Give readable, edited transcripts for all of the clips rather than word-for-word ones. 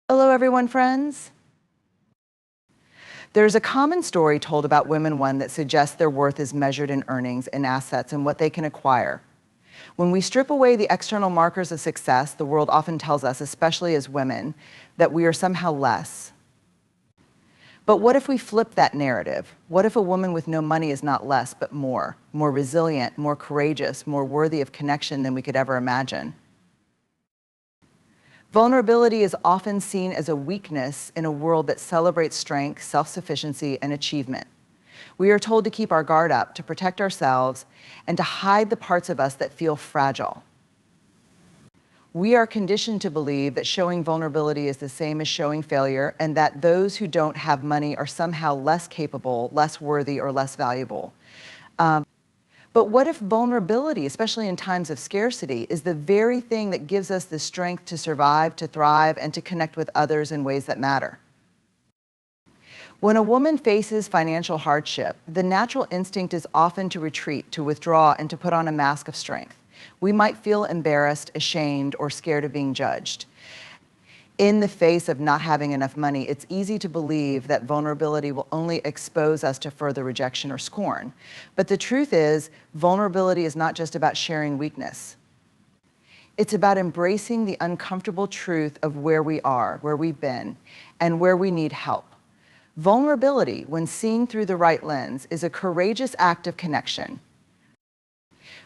Hello, everyone, friends. There's a common story told about women, one that suggests their worth is measured in earnings and assets and what they can acquire. When we strip away the external markers of success, the world often tells us, especially as women, that we are somehow less. But what if we flip that narrative? What if a woman with no money is not less, but more resilient, more courageous, more worthy of connection than we could ever imagine? Vulnerability is often seen as a weakness in a world that celebrates strength, self-sufficiency, and achievement. We are told to keep our guard up, to protect ourselves, and to hide the parts of us that feel fragile. We are conditioned to believe that showing vulnerability is the same as showing failure, and that those who don't have money are somehow less capable, less worthy, or less valuable. But what if vulnerability, especially in times of scarcity, is the very thing that gives us the strength to survive, to thrive, and to connect with others in ways that matter? When a woman faces financial hardship, the natural instinct is often to retreat, to withdraw, and to put on a mask of strength. We might feel embarrassed, ashamed, or scared of being judged. In the face of not having enough money, it's easy to believe that vulnerability will only expose us to further rejection or scorn. But the truth is, vulnerability is not just about sharing weakness. It's about embracing the uncomfortable truth of where we are, where we've been, and where we need help. Vulnerability, when seen through the right lens, is a courageous act of connection.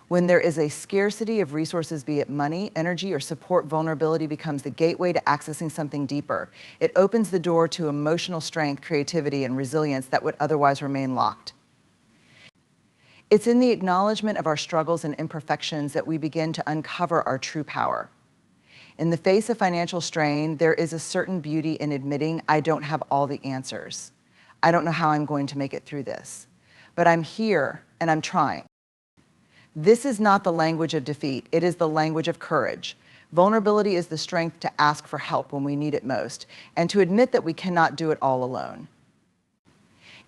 When there is a scarcity of resources, be it money, energy, or support, vulnerability becomes the gateway to accessing something deeper. It opens the door to emotional strength, creativity, and resilience that would otherwise remain locked. It's in the acknowledgement of our struggles and imperfections that we begin to uncover our true power. In the face of financial strain, there is a certain beauty in admitting, I don't have all the answers. I don't know how I'm going to make it through this, but I'm here and I'm trying. This is not the language of defeat. It is the language of courage. Vulnerability is the strength to ask for help when we need it most, and to admit that we cannot do it all alone.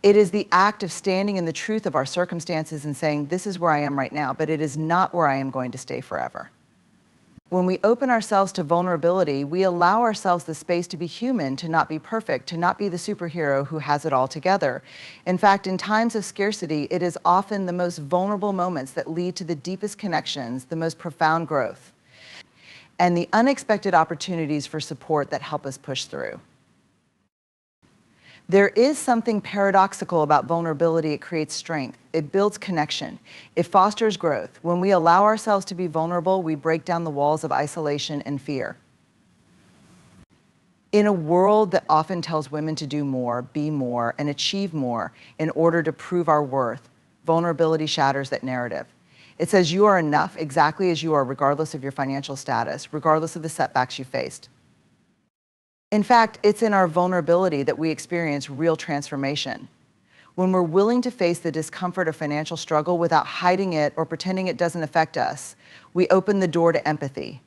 It is the act of standing in the truth of our circumstances and saying, this is where I am right now, but it is not where I am going to stay forever. When we open ourselves to vulnerability, we allow ourselves the space to be human, to not be perfect, to not be the superhero who has it all together. In fact, in times of scarcity, it is often the most vulnerable moments that lead to the deepest connections, the most profound growth, and the unexpected opportunities for support that help us push through. There is something paradoxical about vulnerability. It creates strength. It builds connection. It fosters growth. When we allow ourselves to be vulnerable, we break down the walls of isolation and fear. In a world that often tells women to do more, be more, and achieve more in order to prove our worth, vulnerability shatters that narrative. It says you are enough exactly as you are, regardless of your financial status, regardless of the setbacks you faced. In fact, it's in our vulnerability that we experience real transformation. When we're willing to face the discomfort of financial struggle without hiding it or pretending it doesn't affect us, we open the door to empathy.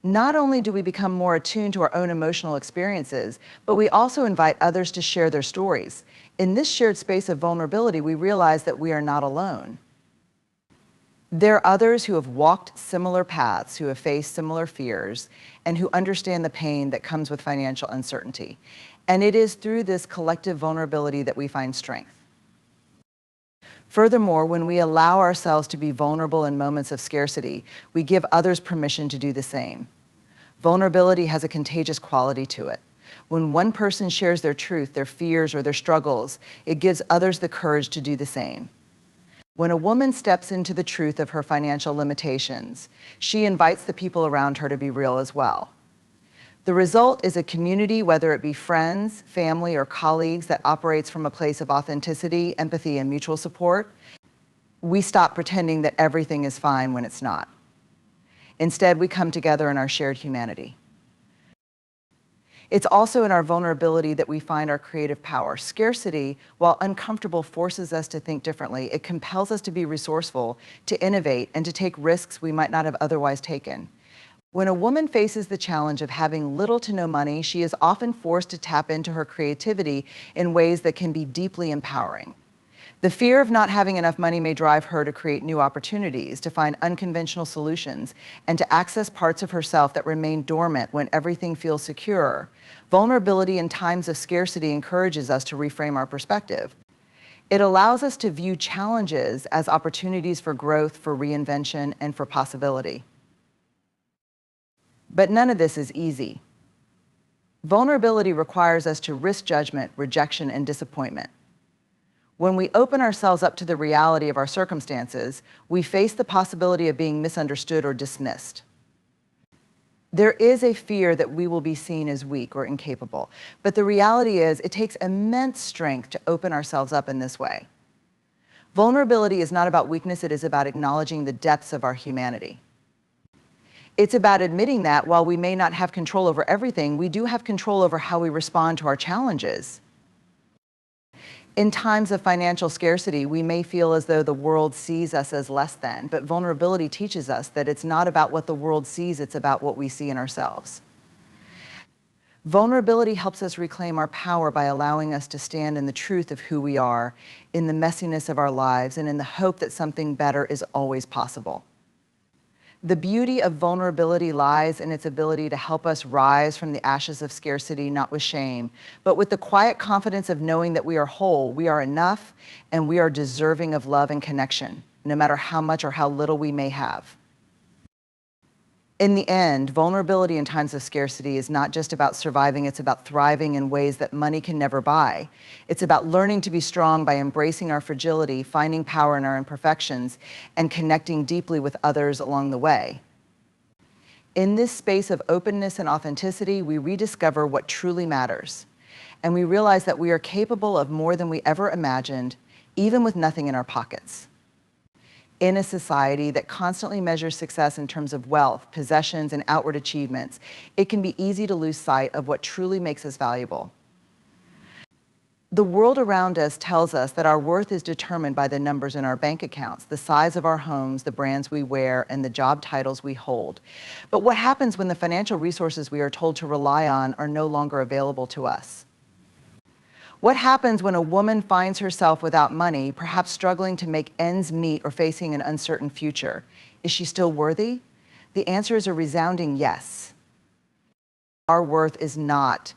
Not only do we become more attuned to our own emotional experiences, but we also invite others to share their stories. In this shared space of vulnerability, we realize that we are not alone. There are others who have walked similar paths, who have faced similar fears, and who understand the pain that comes with financial uncertainty. And it is through this collective vulnerability that we find strength. Furthermore, when we allow ourselves to be vulnerable in moments of scarcity, we give others permission to do the same. Vulnerability has a contagious quality to it. When one person shares their truth, their fears, or their struggles, it gives others the courage to do the same. When a woman steps into the truth of her financial limitations, she invites the people around her to be real as well. The result is a community, whether it be friends, family, or colleagues, that operates from a place of authenticity, empathy, and mutual support. We stop pretending that everything is fine when it's not. Instead, we come together in our shared humanity. It's also in our vulnerability that we find our creative power. Scarcity, while uncomfortable, forces us to think differently. It compels us to be resourceful, to innovate, and to take risks we might not have otherwise taken. When a woman faces the challenge of having little to no money, she is often forced to tap into her creativity in ways that can be deeply empowering. The fear of not having enough money may drive her to create new opportunities, to find unconventional solutions, and to access parts of herself that remain dormant when everything feels secure. Vulnerability in times of scarcity encourages us to reframe our perspective. It allows us to view challenges as opportunities for growth, for reinvention, and for possibility. But none of this is easy. Vulnerability requires us to risk judgment, rejection, and disappointment. When we open ourselves up to the reality of our circumstances, we face the possibility of being misunderstood or dismissed. There is a fear that we will be seen as weak or incapable, but the reality is it takes immense strength to open ourselves up in this way. Vulnerability is not about weakness, it is about acknowledging the depths of our humanity. It's about admitting that while we may not have control over everything, we do have control over how we respond to our challenges. In times of financial scarcity, we may feel as though the world sees us as less than, but vulnerability teaches us that it's not about what the world sees, it's about what we see in ourselves. Vulnerability helps us reclaim our power by allowing us to stand in the truth of who we are, in the messiness of our lives, and in the hope that something better is always possible. The beauty of vulnerability lies in its ability to help us rise from the ashes of scarcity, not with shame, but with the quiet confidence of knowing that we are whole, we are enough, and we are deserving of love and connection, no matter how much or how little we may have. In the end, vulnerability in times of scarcity is not just about surviving, it's about thriving in ways that money can never buy. It's about learning to be strong by embracing our fragility, finding power in our imperfections, and connecting deeply with others along the way. In this space of openness and authenticity, we rediscover what truly matters. And we realize that we are capable of more than we ever imagined, even with nothing in our pockets. In a society that constantly measures success in terms of wealth, possessions, and outward achievements, it can be easy to lose sight of what truly makes us valuable. The world around us tells us that our worth is determined by the numbers in our bank accounts, the size of our homes, the brands we wear, and the job titles we hold. But what happens when the financial resources we are told to rely on are no longer available to us? What happens when a woman finds herself without money, perhaps struggling to make ends meet or facing an uncertain future? Is she still worthy? The answer is a resounding yes. Our worth is not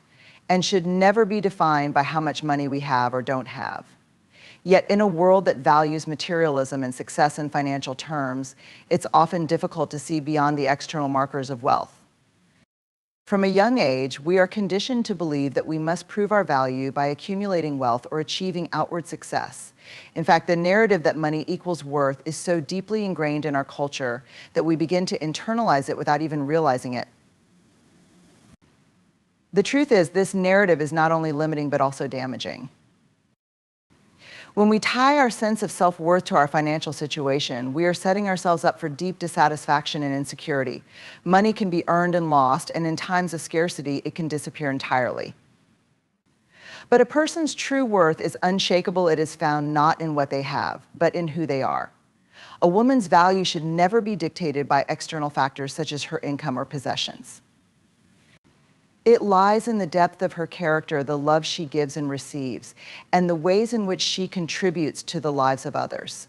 and should never be defined by how much money we have or don't have. Yet in a world that values materialism and success in financial terms, it's often difficult to see beyond the external markers of wealth. From a young age, we are conditioned to believe that we must prove our value by accumulating wealth or achieving outward success. In fact, the narrative that money equals worth is so deeply ingrained in our culture that we begin to internalize it without even realizing it. The truth is, this narrative is not only limiting but also damaging. When we tie our sense of self-worth to our financial situation, we are setting ourselves up for deep dissatisfaction and insecurity. Money can be earned and lost, and in times of scarcity, it can disappear entirely. But a person's true worth is unshakable. It is found not in what they have, but in who they are. A woman's value should never be dictated by external factors such as her income or possessions. It lies in the depth of her character, the love she gives and receives, and the ways in which she contributes to the lives of others.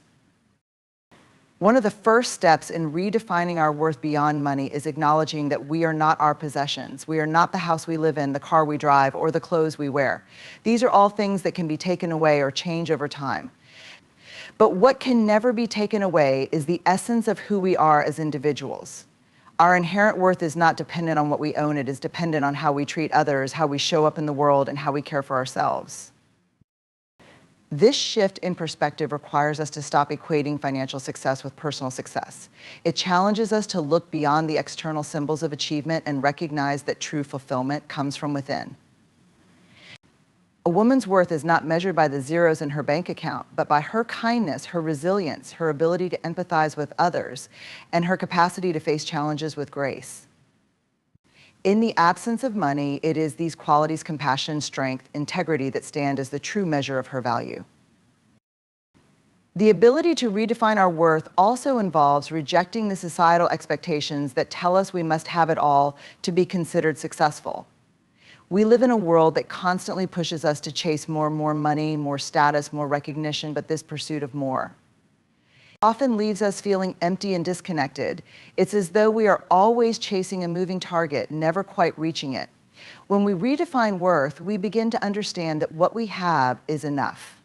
One of the first steps in redefining our worth beyond money is acknowledging that we are not our possessions. We are not the house we live in, the car we drive, or the clothes we wear. These are all things that can be taken away or change over time. But what can never be taken away is the essence of who we are as individuals. Our inherent worth is not dependent on what we own. It is dependent on how we treat others, how we show up in the world, and how we care for ourselves. This shift in perspective requires us to stop equating financial success with personal success. It challenges us to look beyond the external symbols of achievement and recognize that true fulfillment comes from within. A woman's worth is not measured by the zeros in her bank account, but by her kindness, her resilience, her ability to empathize with others, and her capacity to face challenges with grace. In the absence of money, it is these qualities, compassion, strength, integrity, that stand as the true measure of her value. The ability to redefine our worth also involves rejecting the societal expectations that tell us we must have it all to be considered successful. We live in a world that constantly pushes us to chase more and more money, more status, more recognition, but this pursuit of more often leaves us feeling empty and disconnected. It's as though we are always chasing a moving target, never quite reaching it. When we redefine worth, we begin to understand that what we have is enough.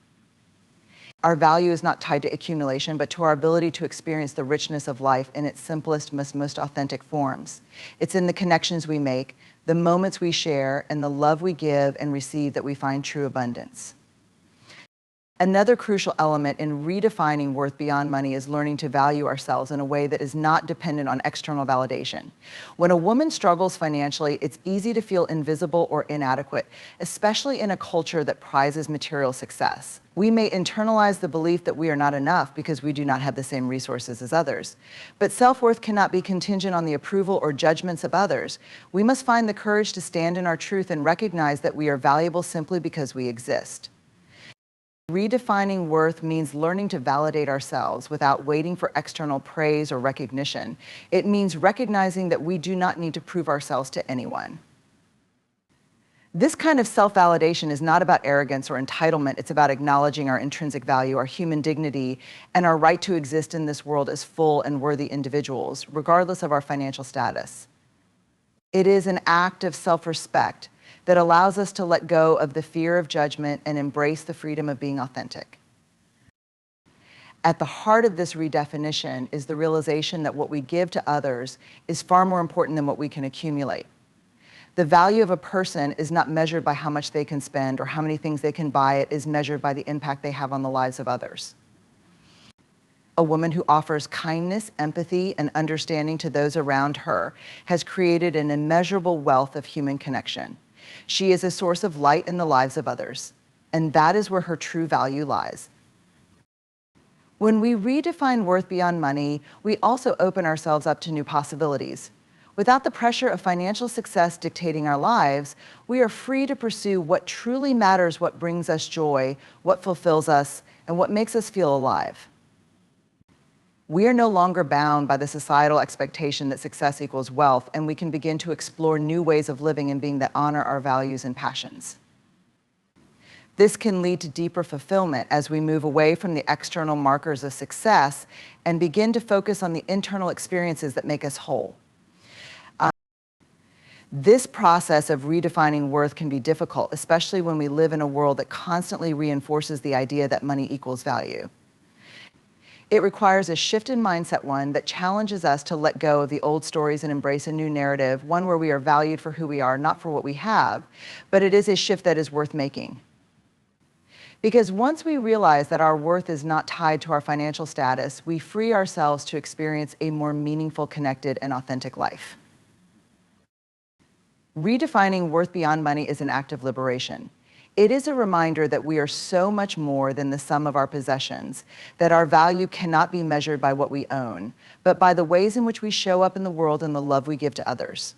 Our value is not tied to accumulation, but to our ability to experience the richness of life in its simplest, most authentic forms. It's in the connections we make, the moments we share, and the love we give and receive that we find true abundance. Another crucial element in redefining worth beyond money is learning to value ourselves in a way that is not dependent on external validation. When a woman struggles financially, it's easy to feel invisible or inadequate, especially in a culture that prizes material success. We may internalize the belief that we are not enough because we do not have the same resources as others. But self-worth cannot be contingent on the approval or judgments of others. We must find the courage to stand in our truth and recognize that we are valuable simply because we exist. Redefining worth means learning to validate ourselves without waiting for external praise or recognition. It means recognizing that we do not need to prove ourselves to anyone. This kind of self-validation is not about arrogance or entitlement. It's about acknowledging our intrinsic value, our human dignity, and our right to exist in this world as full and worthy individuals, regardless of our financial status. It is an act of self-respect that allows us to let go of the fear of judgment and embrace the freedom of being authentic. At the heart of this redefinition is the realization that what we give to others is far more important than what we can accumulate. The value of a person is not measured by how much they can spend or how many things they can buy. It is measured by the impact they have on the lives of others. A woman who offers kindness, empathy, and understanding to those around her has created an immeasurable wealth of human connection. She is a source of light in the lives of others, and that is where her true value lies. When we redefine worth beyond money, we also open ourselves up to new possibilities. Without the pressure of financial success dictating our lives, we are free to pursue what truly matters, what brings us joy, what fulfills us, and what makes us feel alive. We are no longer bound by the societal expectation that success equals wealth, and we can begin to explore new ways of living and being that honor our values and passions. This can lead to deeper fulfillment as we move away from the external markers of success and begin to focus on the internal experiences that make us whole. This process of redefining worth can be difficult, especially when we live in a world that constantly reinforces the idea that money equals value. It requires a shift in mindset, one that challenges us to let go of the old stories and embrace a new narrative, one where we are valued for who we are, not for what we have, but it is a shift that is worth making. Because once we realize that our worth is not tied to our financial status, we free ourselves to experience a more meaningful, connected, and authentic life. Redefining worth beyond money is an act of liberation. It is a reminder that we are so much more than the sum of our possessions, that our value cannot be measured by what we own, but by the ways in which we show up in the world and the love we give to others.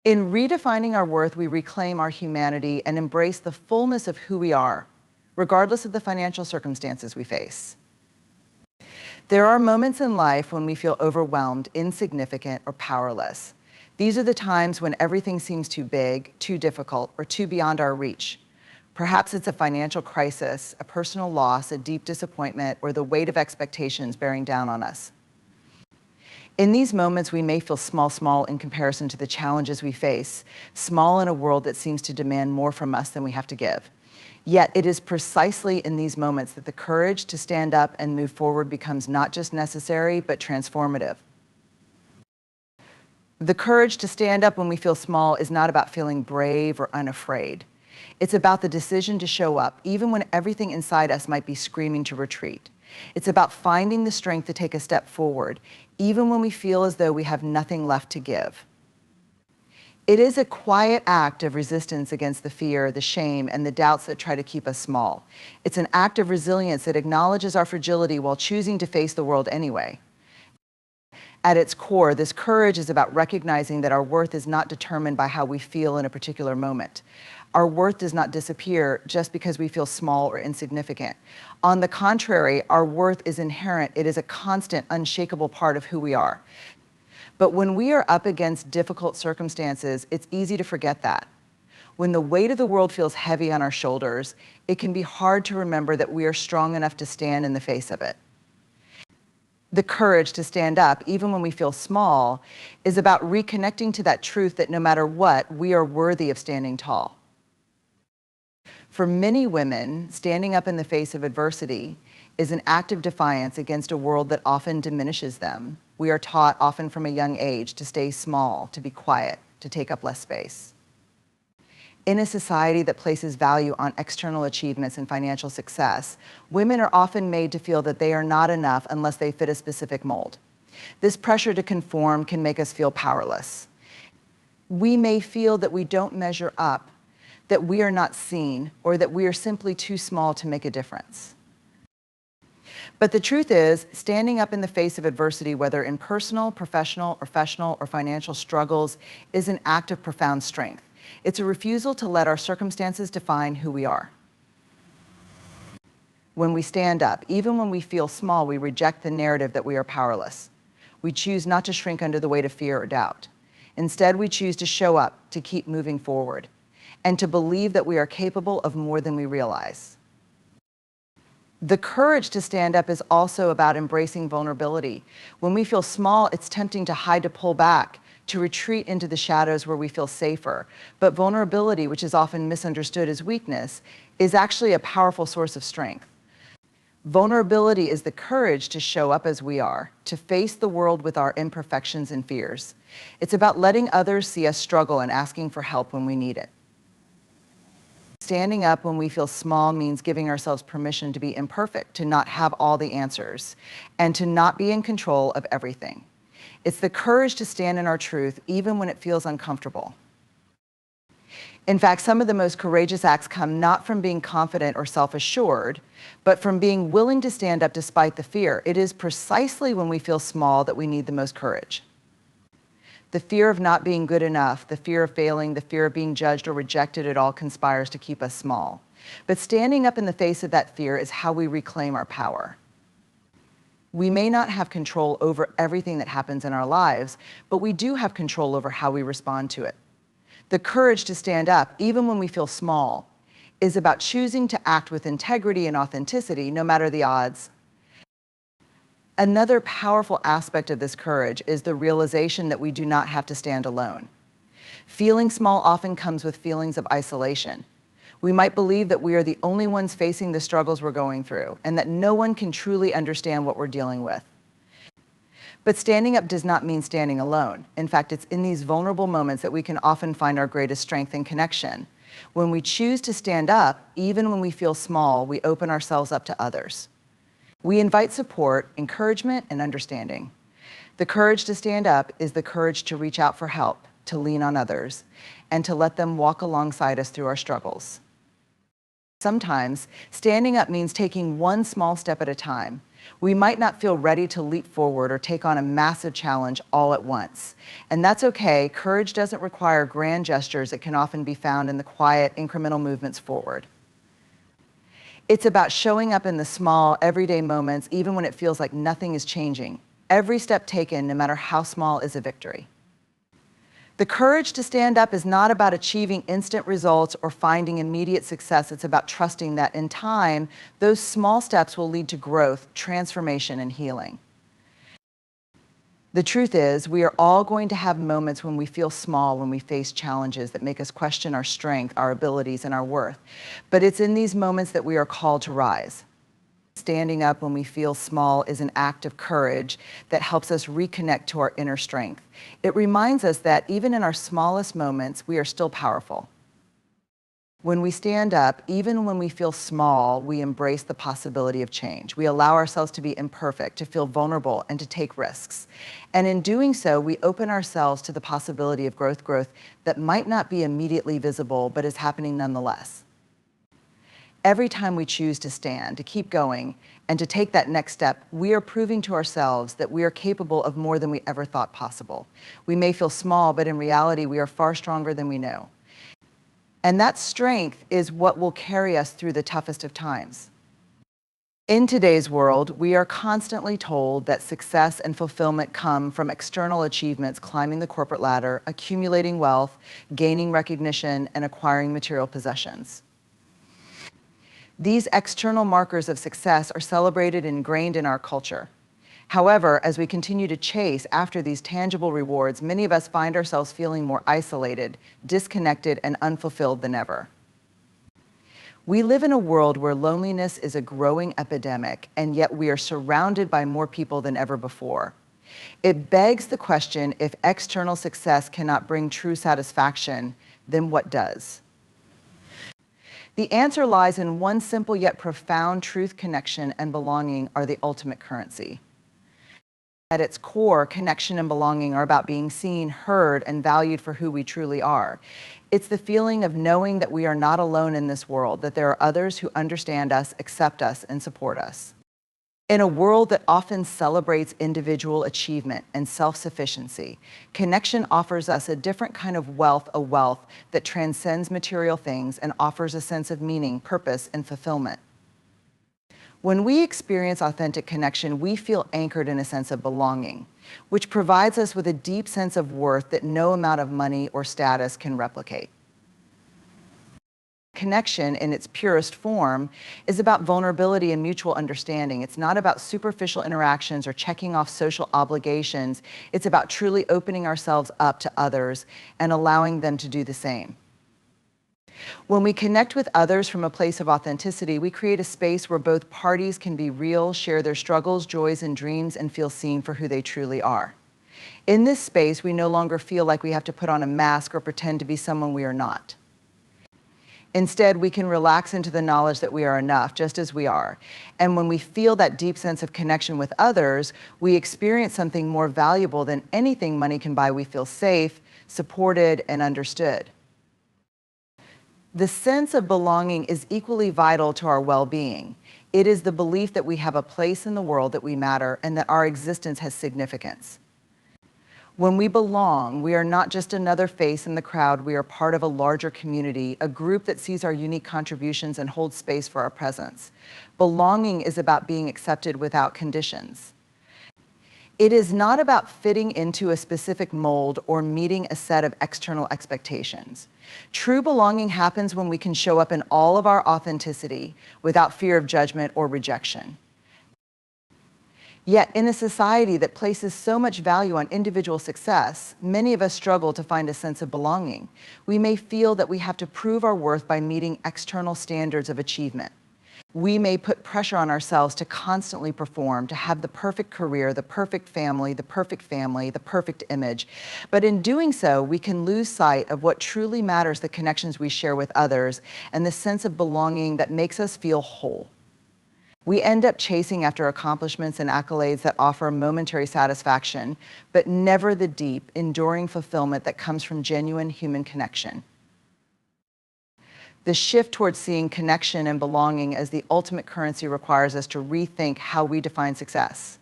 In redefining our worth, we reclaim our humanity and embrace the fullness of who we are, regardless of the financial circumstances we face. There are moments in life when we feel overwhelmed, insignificant, or powerless. These are the times when everything seems too big, too difficult, or too beyond our reach. Perhaps it's a financial crisis, a personal loss, a deep disappointment, or the weight of expectations bearing down on us. In these moments, we may feel small in comparison to the challenges we face, small in a world that seems to demand more from us than we have to give. Yet it is precisely in these moments that the courage to stand up and move forward becomes not just necessary, but transformative. The courage to stand up when we feel small is not about feeling brave or unafraid. It's about the decision to show up, even when everything inside us might be screaming to retreat. It's about finding the strength to take a step forward, even when we feel as though we have nothing left to give. It is a quiet act of resistance against the fear, the shame, and the doubts that try to keep us small. It's an act of resilience that acknowledges our fragility while choosing to face the world anyway. At its core, this courage is about recognizing that our worth is not determined by how we feel in a particular moment. Our worth does not disappear just because we feel small or insignificant. On the contrary, our worth is inherent. It is a constant, unshakable part of who we are. But when we are up against difficult circumstances, it's easy to forget that. When the weight of the world feels heavy on our shoulders, it can be hard to remember that we are strong enough to stand in the face of it. The courage to stand up, even when we feel small, is about reconnecting to that truth that no matter what, we are worthy of standing tall. For many women, standing up in the face of adversity is an act of defiance against a world that often diminishes them. We are taught, often from a young age, to stay small, to be quiet, to take up less space. In a society that places value on external achievements and financial success, women are often made to feel that they are not enough unless they fit a specific mold. This pressure to conform can make us feel powerless. We may feel that we don't measure up, that we are not seen, or that we are simply too small to make a difference. But the truth is, standing up in the face of adversity, whether in personal, professional, or financial struggles, is an act of profound strength. It's a refusal to let our circumstances define who we are. When we stand up, even when we feel small, we reject the narrative that we are powerless. We choose not to shrink under the weight of fear or doubt. Instead, we choose to show up, to keep moving forward, and to believe that we are capable of more than we realize. The courage to stand up is also about embracing vulnerability. When we feel small, it's tempting to hide, to pull back, to retreat into the shadows where we feel safer. But vulnerability, which is often misunderstood as weakness, is actually a powerful source of strength. Vulnerability is the courage to show up as we are, to face the world with our imperfections and fears. It's about letting others see us struggle and asking for help when we need it. Standing up when we feel small means giving ourselves permission to be imperfect, to not have all the answers, and to not be in control of everything. It's the courage to stand in our truth, even when it feels uncomfortable. In fact, some of the most courageous acts come not from being confident or self-assured, but from being willing to stand up despite the fear. It is precisely when we feel small that we need the most courage. The fear of not being good enough, the fear of failing, the fear of being judged or rejected, it all conspires to keep us small. But standing up in the face of that fear is how we reclaim our power. We may not have control over everything that happens in our lives, but we do have control over how we respond to it. The courage to stand up, even when we feel small, is about choosing to act with integrity and authenticity, no matter the odds. Another powerful aspect of this courage is the realization that we do not have to stand alone. Feeling small often comes with feelings of isolation. We might believe that we are the only ones facing the struggles we're going through, and that no one can truly understand what we're dealing with. But standing up does not mean standing alone. In fact, it's in these vulnerable moments that we can often find our greatest strength and connection. When we choose to stand up, even when we feel small, we open ourselves up to others. We invite support, encouragement, and understanding. The courage to stand up is the courage to reach out for help, to lean on others, and to let them walk alongside us through our struggles. Sometimes, standing up means taking one small step at a time. We might not feel ready to leap forward or take on a massive challenge all at once. And that's okay. Courage doesn't require grand gestures. It can often be found in the quiet, incremental movements forward. It's about showing up in the small, everyday moments, even when it feels like nothing is changing. Every step taken, no matter how small, is a victory. The courage to stand up is not about achieving instant results or finding immediate success. It's about trusting that in time, those small steps will lead to growth, transformation, and healing. The truth is, we are all going to have moments when we feel small, when we face challenges that make us question our strength, our abilities, and our worth. But it's in these moments that we are called to rise. Standing up when we feel small is an act of courage that helps us reconnect to our inner strength. It reminds us that even in our smallest moments, we are still powerful. When we stand up, even when we feel small, we embrace the possibility of change. We allow ourselves to be imperfect, to feel vulnerable, and to take risks. And in doing so, we open ourselves to the possibility of growth that might not be immediately visible, but is happening nonetheless. Every time we choose to stand, to keep going, and to take that next step, we are proving to ourselves that we are capable of more than we ever thought possible. We may feel small, but in reality, we are far stronger than we know. And that strength is what will carry us through the toughest of times. In today's world, we are constantly told that success and fulfillment come from external achievements, climbing the corporate ladder, accumulating wealth, gaining recognition, and acquiring material possessions. These external markers of success are celebrated and ingrained in our culture. However, as we continue to chase after these tangible rewards, many of us find ourselves feeling more isolated, disconnected, and unfulfilled than ever. We live in a world where loneliness is a growing epidemic, and yet we are surrounded by more people than ever before. It begs the question, if external success cannot bring true satisfaction, then what does? The answer lies in one simple yet profound truth: connection and belonging are the ultimate currency. At its core, connection and belonging are about being seen, heard, and valued for who we truly are. It's the feeling of knowing that we are not alone in this world, that there are others who understand us, accept us, and support us. In a world that often celebrates individual achievement and self-sufficiency, connection offers us a different kind of wealth, a wealth that transcends material things and offers a sense of meaning, purpose, and fulfillment. When we experience authentic connection, we feel anchored in a sense of belonging, which provides us with a deep sense of worth that no amount of money or status can replicate. Connection, in its purest form, is about vulnerability and mutual understanding. It's not about superficial interactions or checking off social obligations. It's about truly opening ourselves up to others and allowing them to do the same. When we connect with others from a place of authenticity, we create a space where both parties can be real, share their struggles, joys, and dreams, and feel seen for who they truly are. In this space, we no longer feel like we have to put on a mask or pretend to be someone we are not. Instead, we can relax into the knowledge that we are enough, just as we are. And when we feel that deep sense of connection with others, we experience something more valuable than anything money can buy. We feel safe, supported, and understood. The sense of belonging is equally vital to our well-being. It is the belief that we have a place in the world, that we matter, and that our existence has significance. When we belong, we are not just another face in the crowd. We are part of a larger community, a group that sees our unique contributions and holds space for our presence. Belonging is about being accepted without conditions. It is not about fitting into a specific mold or meeting a set of external expectations. True belonging happens when we can show up in all of our authenticity without fear of judgment or rejection. Yet, in a society that places so much value on individual success, many of us struggle to find a sense of belonging. We may feel that we have to prove our worth by meeting external standards of achievement. We may put pressure on ourselves to constantly perform, to have the perfect career, the perfect family, the perfect image. But in doing so, we can lose sight of what truly matters: the connections we share with others and the sense of belonging that makes us feel whole. We end up chasing after accomplishments and accolades that offer momentary satisfaction, but never the deep, enduring fulfillment that comes from genuine human connection. The shift towards seeing connection and belonging as the ultimate currency requires us to rethink how we define success.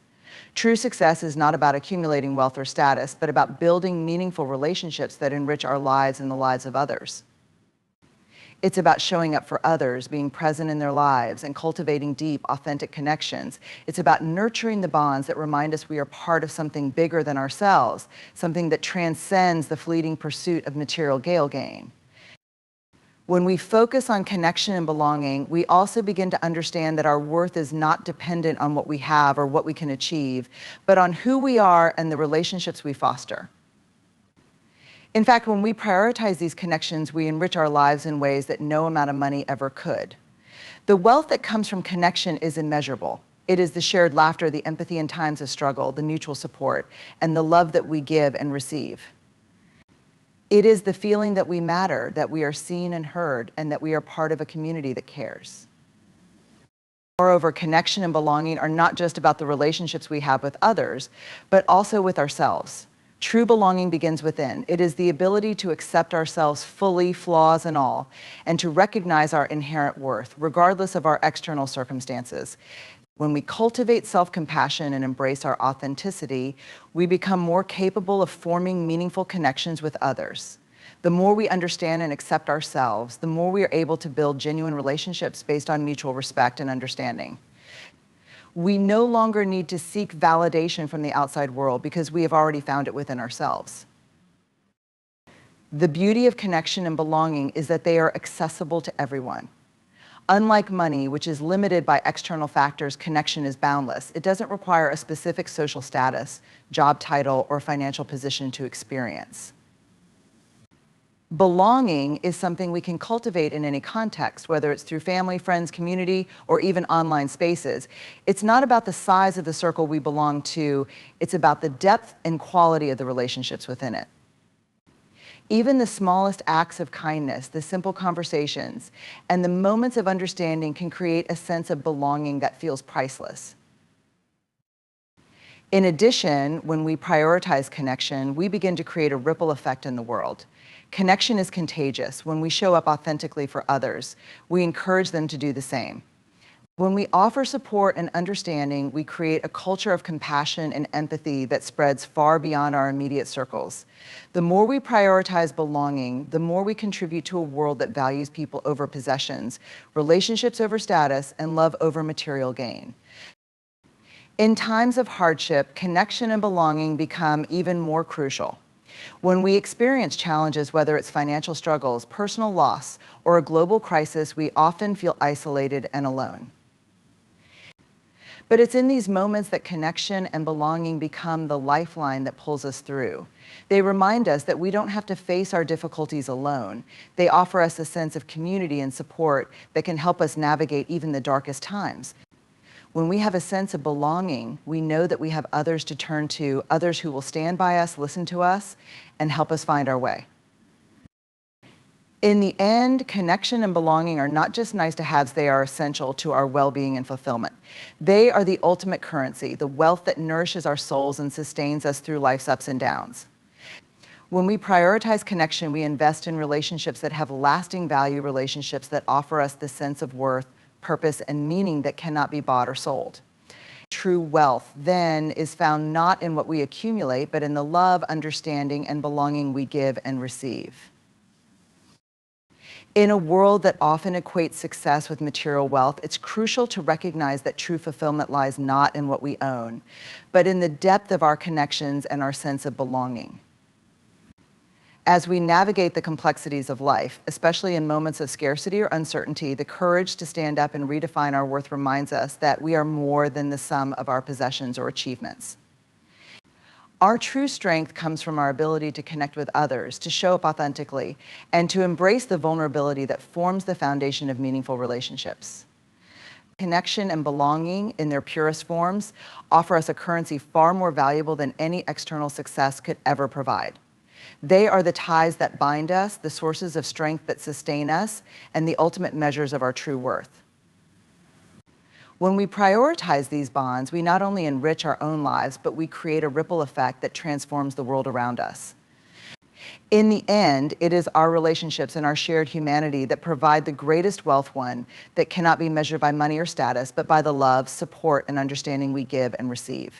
True success is not about accumulating wealth or status, but about building meaningful relationships that enrich our lives and the lives of others. It's about showing up for others, being present in their lives, and cultivating deep, authentic connections. It's about nurturing the bonds that remind us we are part of something bigger than ourselves, something that transcends the fleeting pursuit of material gain. When we focus on connection and belonging, we also begin to understand that our worth is not dependent on what we have or what we can achieve, but on who we are and the relationships we foster. In fact, when we prioritize these connections, we enrich our lives in ways that no amount of money ever could. The wealth that comes from connection is immeasurable. It is the shared laughter, the empathy in times of struggle, the mutual support, and the love that we give and receive. It is the feeling that we matter, that we are seen and heard, and that we are part of a community that cares. Moreover, connection and belonging are not just about the relationships we have with others, but also with ourselves. True belonging begins within. It is the ability to accept ourselves fully, flaws and all, and to recognize our inherent worth, regardless of our external circumstances. When we cultivate self-compassion and embrace our authenticity, we become more capable of forming meaningful connections with others. The more we understand and accept ourselves, the more we are able to build genuine relationships based on mutual respect and understanding. We no longer need to seek validation from the outside world because we have already found it within ourselves. The beauty of connection and belonging is that they are accessible to everyone. Unlike money, which is limited by external factors, connection is boundless. It doesn't require a specific social status, job title, or financial position to experience. Belonging is something we can cultivate in any context, whether it's through family, friends, community, or even online spaces. It's not about the size of the circle we belong to, it's about the depth and quality of the relationships within it. Even the smallest acts of kindness, the simple conversations, and the moments of understanding can create a sense of belonging that feels priceless. In addition, when we prioritize connection, we begin to create a ripple effect in the world. Connection is contagious. When we show up authentically for others, we encourage them to do the same. When we offer support and understanding, we create a culture of compassion and empathy that spreads far beyond our immediate circles. The more we prioritize belonging, the more we contribute to a world that values people over possessions, relationships over status, and love over material gain. In times of hardship, connection and belonging become even more crucial. When we experience challenges, whether it's financial struggles, personal loss, or a global crisis, we often feel isolated and alone. But it's in these moments that connection and belonging become the lifeline that pulls us through. They remind us that we don't have to face our difficulties alone. They offer us a sense of community and support that can help us navigate even the darkest times. When we have a sense of belonging, we know that we have others to turn to, others who will stand by us, listen to us, and help us find our way. In the end, connection and belonging are not just nice to haves, they are essential to our well-being and fulfillment. They are the ultimate currency, the wealth that nourishes our souls and sustains us through life's ups and downs. When we prioritize connection, we invest in relationships that have lasting value, relationships that offer us the sense of worth, purpose, and meaning that cannot be bought or sold. True wealth, then, is found not in what we accumulate, but in the love, understanding, and belonging we give and receive. In a world that often equates success with material wealth, it's crucial to recognize that true fulfillment lies not in what we own, but in the depth of our connections and our sense of belonging. As we navigate the complexities of life, especially in moments of scarcity or uncertainty, the courage to stand up and redefine our worth reminds us that we are more than the sum of our possessions or achievements. Our true strength comes from our ability to connect with others, to show up authentically, and to embrace the vulnerability that forms the foundation of meaningful relationships. Connection and belonging, in their purest forms, offer us a currency far more valuable than any external success could ever provide. They are the ties that bind us, the sources of strength that sustain us, and the ultimate measures of our true worth. When we prioritize these bonds, we not only enrich our own lives, but we create a ripple effect that transforms the world around us. In the end, it is our relationships and our shared humanity that provide the greatest wealth, one that cannot be measured by money or status, but by the love, support, and understanding we give and receive.